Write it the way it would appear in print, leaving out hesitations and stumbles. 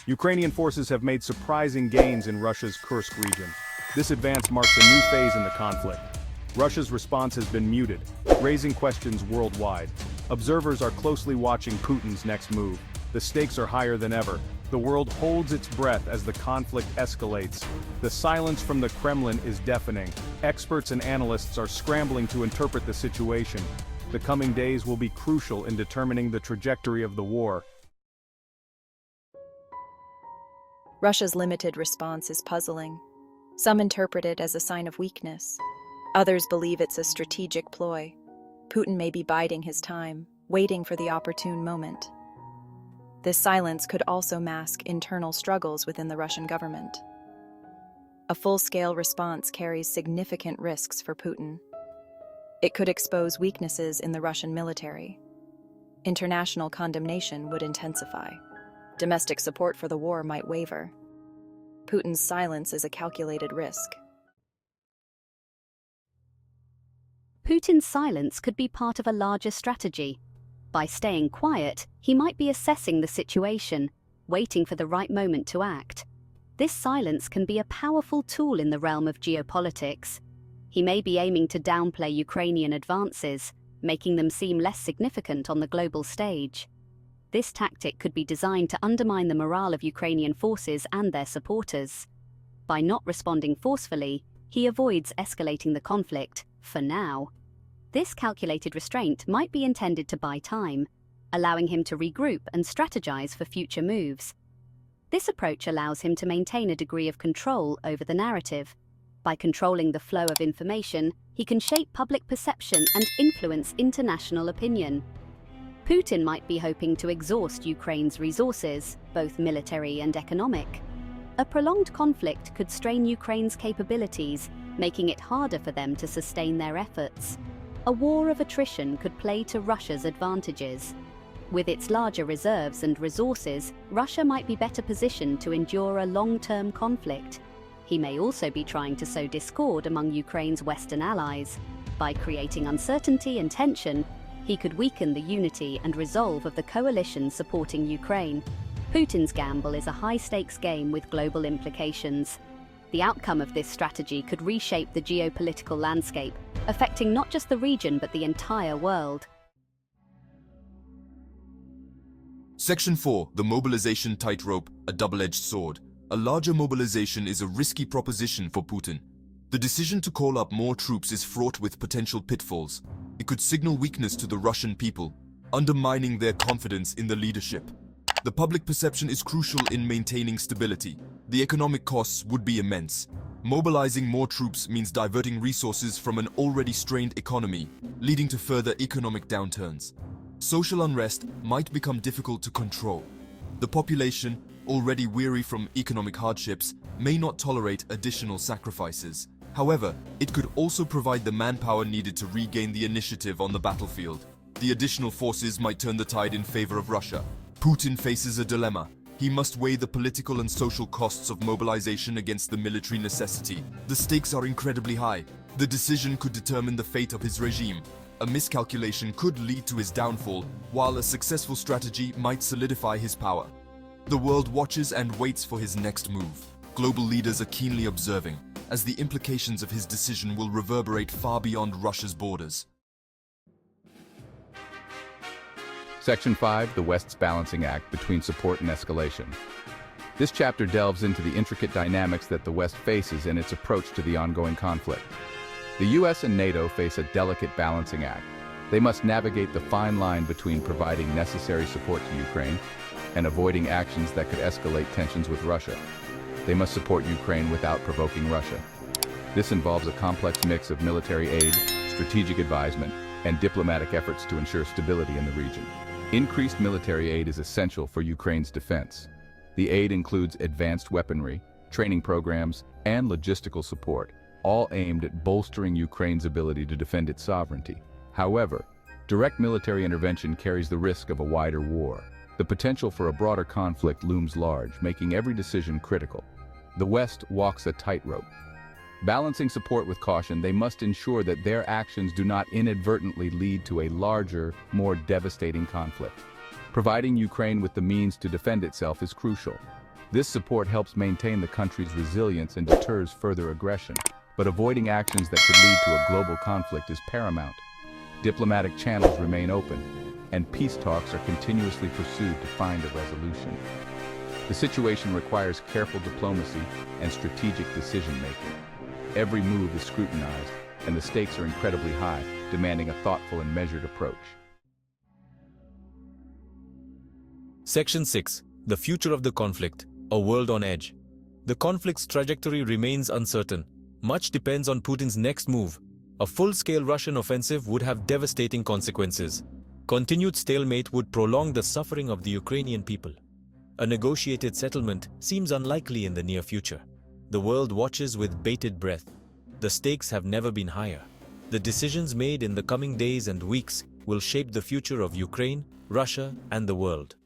Ukrainian forces have made surprising gains in Russia's Kursk region. This advance marks a new phase in the conflict. Russia's response has been muted, raising questions worldwide. Observers are closely watching Putin's next move. The stakes are higher than ever. The world holds its breath as the conflict escalates. The silence from the Kremlin is deafening. Experts and analysts are scrambling to interpret the situation. The coming days will be crucial in determining the trajectory of the war. Russia's limited response is puzzling. Some interpret it as a sign of weakness. Others believe it's a strategic ploy. Putin may be biding his time, waiting for the opportune moment. This silence could also mask internal struggles within the Russian government. A full-scale response carries significant risks for Putin. It could expose weaknesses in the Russian military. International condemnation would intensify. Domestic support for the war might waver. Putin's silence is a calculated risk. Putin's silence could be part of a larger strategy. By staying quiet, he might be assessing the situation, waiting for the right moment to act. This silence can be a powerful tool in the realm of geopolitics. He may be aiming to downplay Ukrainian advances, making them seem less significant on the global stage. This tactic could be designed to undermine the morale of Ukrainian forces and their supporters. By not responding forcefully, he avoids escalating the conflict, for now. This calculated restraint might be intended to buy time, allowing him to regroup and strategize for future moves. This approach allows him to maintain a degree of control over the narrative. By controlling the flow of information, he can shape public perception and influence international opinion. Putin might be hoping to exhaust Ukraine's resources, both military and economic. A prolonged conflict could strain Ukraine's capabilities, making it harder for them to sustain their efforts. A war of attrition could play to Russia's advantages. With its larger reserves and resources, Russia might be better positioned to endure a long-term conflict. He may also be trying to sow discord among Ukraine's Western allies. By creating uncertainty and tension, he could weaken the unity and resolve of the coalition supporting Ukraine. Putin's gamble is a high-stakes game with global implications. The outcome of this strategy could reshape the geopolitical landscape, affecting not just the region but the entire world. Section 4. The mobilization tightrope, a double-edged sword. A larger mobilization is a risky proposition for Putin. The decision to call up more troops is fraught with potential pitfalls. It could signal weakness to the Russian people, undermining their confidence in the leadership. The public perception is crucial in maintaining stability. The economic costs would be immense. Mobilizing more troops means diverting resources from an already strained economy, leading to further economic downturns. Social unrest might become difficult to control. The population, already weary from economic hardships, may not tolerate additional sacrifices. However, it could also provide the manpower needed to regain the initiative on the battlefield. The additional forces might turn the tide in favor of Russia. Putin faces a dilemma. He must weigh the political and social costs of mobilization against the military necessity. The stakes are incredibly high. The decision could determine the fate of his regime. A miscalculation could lead to his downfall, while a successful strategy might solidify his power. The world watches and waits for his next move. Global leaders are keenly observing, as the implications of his decision will reverberate far beyond Russia's borders. Section 5, the West's balancing act between support and escalation. This chapter delves into the intricate dynamics that the West faces in its approach to the ongoing conflict. The US and NATO face a delicate balancing act. They must navigate the fine line between providing necessary support to Ukraine and avoiding actions that could escalate tensions with Russia. They must support Ukraine without provoking Russia. This involves a complex mix of military aid, strategic advisement, and diplomatic efforts to ensure stability in the region. Increased military aid is essential for Ukraine's defense. The aid includes advanced weaponry, training programs, and logistical support, all aimed at bolstering Ukraine's ability to defend its sovereignty. However, direct military intervention carries the risk of a wider war. The potential for a broader conflict looms large, making every decision critical. The West walks a tightrope. Balancing support with caution, they must ensure that their actions do not inadvertently lead to a larger, more devastating conflict. Providing Ukraine with the means to defend itself is crucial. This support helps maintain the country's resilience and deters further aggression, but avoiding actions that could lead to a global conflict is paramount. Diplomatic channels remain open, and peace talks are continuously pursued to find a resolution. The situation requires careful diplomacy and strategic decision-making. Every move is scrutinized, and the stakes are incredibly high, demanding a thoughtful and measured approach. Section 6. The future of the conflict. A world on edge. The conflict's trajectory remains uncertain. Much depends on Putin's next move. A full-scale Russian offensive would have devastating consequences. Continued stalemate would prolong the suffering of the Ukrainian people. A negotiated settlement seems unlikely in the near future. The world watches with bated breath. The stakes have never been higher. The decisions made in the coming days and weeks will shape the future of Ukraine, Russia, and the world.